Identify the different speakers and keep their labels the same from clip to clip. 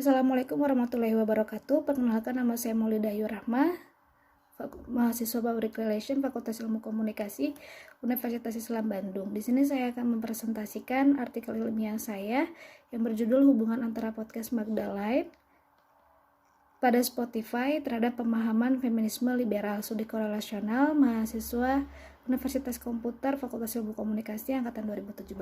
Speaker 1: Assalamualaikum warahmatullahi wabarakatuh. Perkenalkan, nama saya Maulida Ayu Rahma, mahasiswa Public Relation Fakultas Ilmu Komunikasi Universitas Islam Bandung. Di sini saya akan mempresentasikan artikel ilmiah saya yang berjudul Hubungan Antara Podcast Magdalene pada Spotify terhadap pemahaman feminisme liberal studi korelasional mahasiswa Universitas Komputer Fakultas Ilmu Komunikasi angkatan 2017.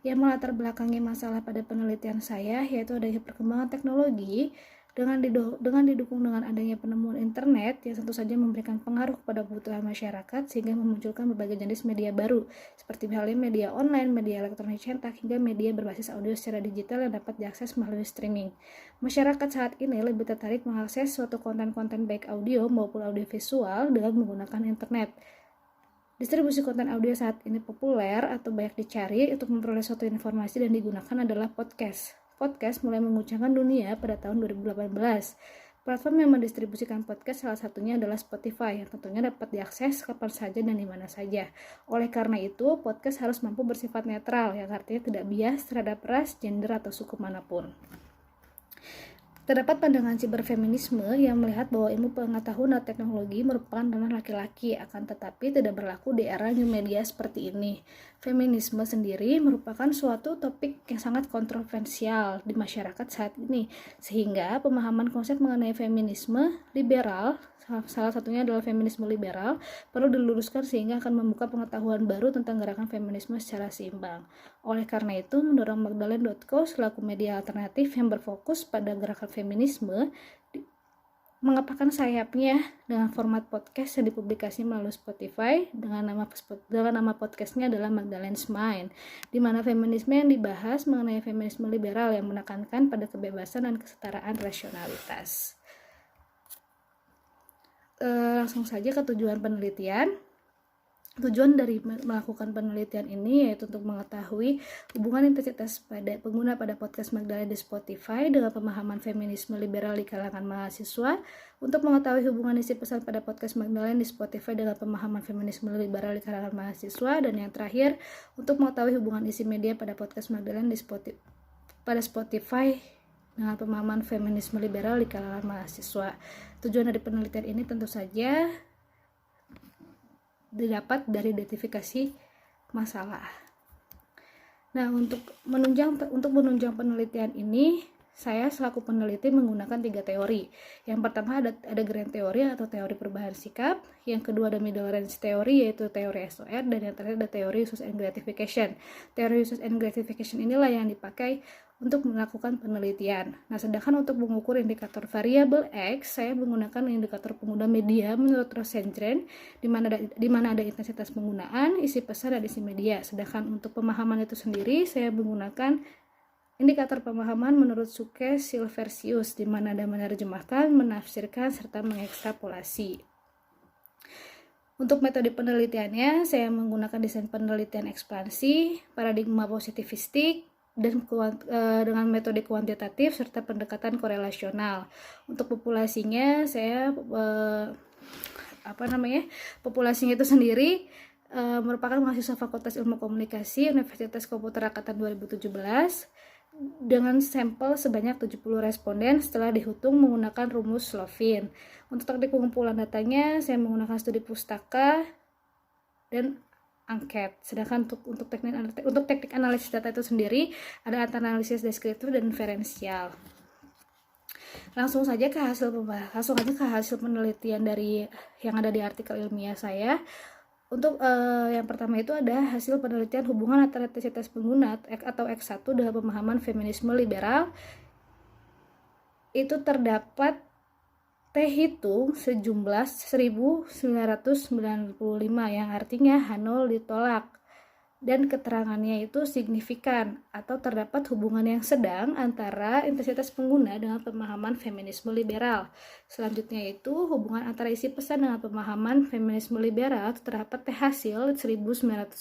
Speaker 1: Yang melatar belakangi masalah pada penelitian saya yaitu adanya perkembangan teknologi dengan didukung dengan adanya penemuan internet yang tentu saja memberikan pengaruh kepada kebutuhan masyarakat sehingga memunculkan berbagai jenis media baru seperti halnya media online, media elektronik cetak, hingga media berbasis audio secara digital yang dapat diakses melalui streaming. Masyarakat saat ini lebih tertarik mengakses suatu konten-konten baik audio maupun audio visual dengan menggunakan internet. Distribusi konten audio saat ini populer atau banyak dicari untuk memperoleh suatu informasi dan digunakan adalah podcast. Podcast mulai menguncangkan dunia pada tahun 2018. Platform yang mendistribusikan podcast salah satunya adalah Spotify, yang tentunya dapat diakses kapan saja dan di mana saja. Oleh karena itu, podcast harus mampu bersifat netral, yang artinya tidak bias terhadap ras, gender, atau suku manapun. Terdapat pandangan siberfeminisme yang melihat bahwa ilmu pengetahuan dan teknologi merupakan ranah laki-laki, akan tetapi tidak berlaku di era new media seperti ini. Feminisme sendiri merupakan suatu topik yang sangat kontroversial di masyarakat saat ini, sehingga pemahaman konsep mengenai feminisme liberal, salah satunya adalah feminisme liberal, perlu diluruskan sehingga akan membuka pengetahuan baru tentang gerakan feminisme secara seimbang. Oleh karena itu, mendorong Magdalene.co selaku media alternatif yang berfokus pada gerakan feminisme mengepakkan sayapnya dengan format podcast yang dipublikasi melalui Spotify dengan nama podcastnya adalah Magdalene's Mind, di mana feminisme yang dibahas mengenai feminisme liberal yang menekankan pada kebebasan dan kesetaraan rasionalitas. Langsung saja ke tujuan penelitian. Tujuan dari melakukan penelitian ini yaitu untuk mengetahui hubungan intensitas pada pengguna pada podcast Magdalene di Spotify dengan pemahaman feminisme liberal di kalangan mahasiswa, untuk mengetahui hubungan isi pesan pada podcast Magdalene di Spotify dengan pemahaman feminisme liberal di kalangan mahasiswa, dan yang terakhir untuk mengetahui hubungan isi media pada podcast Magdalene di Spotify dengan pemahaman feminisme liberal di kalangan mahasiswa. Tujuan dari penelitian ini tentu saja didapat dari identifikasi masalah. Nah, untuk menunjang penelitian ini, saya selaku peneliti menggunakan 3 teori. Yang pertama ada grand teori atau teori perubahan sikap, yang kedua ada middle range teori yaitu teori SOR, dan yang terakhir ada teori usage and gratification. Teori usage and gratification inilah yang dipakai untuk melakukan penelitian. Nah, sedangkan untuk mengukur indikator variabel X, saya menggunakan indikator pengguna media menurut Rosengren, di mana ada intensitas penggunaan, isi pesan, dan isi media. Sedangkan untuk pemahaman itu sendiri, saya menggunakan indikator pemahaman menurut Suke Silversius, di mana ada menerjemahkan, menafsirkan, serta mengekstrapolasi. Untuk metode penelitiannya, saya menggunakan desain penelitian ekspansi, paradigma positivistik, dan dengan metode kuantitatif serta pendekatan korelasional. Untuk populasinya saya populasinya itu sendiri merupakan mahasiswa Fakultas Ilmu Komunikasi Universitas Komputer angkatan 2017 dengan sampel sebanyak 70 responden setelah dihitung menggunakan rumus Slovin. Untuk teknik pengumpulan datanya saya menggunakan studi pustaka dan angket. Sedangkan untuk teknik analisis data itu sendiri ada analisis deskriptif dan inferensial. Langsung saja ke hasil penelitian dari yang ada di artikel ilmiah saya. Untuk yang pertama itu ada hasil penelitian hubungan antara intensitas pengguna atau X1 dengan pemahaman feminisme liberal. Itu terdapat hitung sejumlah 1995 yang artinya H0 ditolak, dan keterangannya itu signifikan atau terdapat hubungan yang sedang antara intensitas pengguna dengan pemahaman feminisme liberal. Selanjutnya itu hubungan antara isi pesan dengan pemahaman feminisme liberal terdapat hasil 1995.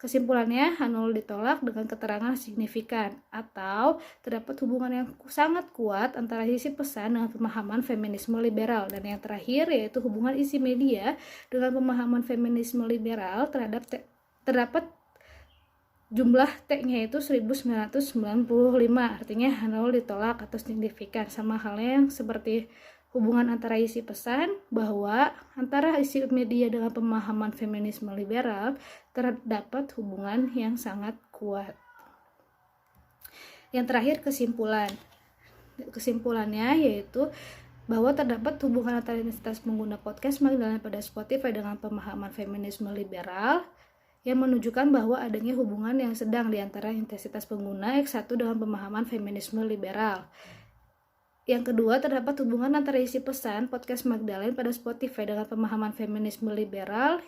Speaker 1: Kesimpulannya, H0 ditolak dengan keterangan signifikan, atau terdapat hubungan yang sangat kuat antara isi pesan dengan pemahaman feminisme liberal. Dan yang terakhir yaitu hubungan isi media dengan pemahaman feminisme liberal terdapat jumlah T-nya itu 1995, artinya nol, ditolak atau signifikan. Sama halnya yang seperti hubungan antara isi pesan, bahwa antara isi media dengan pemahaman feminisme liberal terdapat hubungan yang sangat kuat. Yang terakhir, kesimpulannya yaitu bahwa terdapat hubungan antara intensitas pengguna podcast Magdalena pada Spotify dengan pemahaman feminisme liberal yang menunjukkan bahwa adanya hubungan yang sedang di antara intensitas pengguna X1 dengan pemahaman feminisme liberal. Yang kedua, terdapat hubungan antara isi pesan podcast Magdalena pada Spotify dengan pemahaman feminisme liberal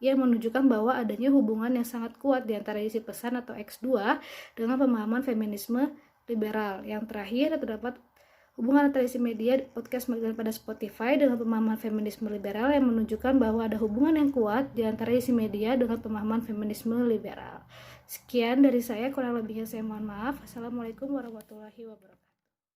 Speaker 1: yang menunjukkan bahwa adanya hubungan yang sangat kuat di antara isi pesan atau X2 dengan pemahaman feminisme liberal. Yang terakhir, terdapat hubungan antara isi media podcast Magdalena pada Spotify dengan pemahaman feminisme liberal yang menunjukkan bahwa ada hubungan yang kuat di antara isi media dengan pemahaman feminisme liberal. Sekian dari saya, kurang lebihnya saya mohon maaf. Assalamualaikum warahmatullahi wabarakatuh.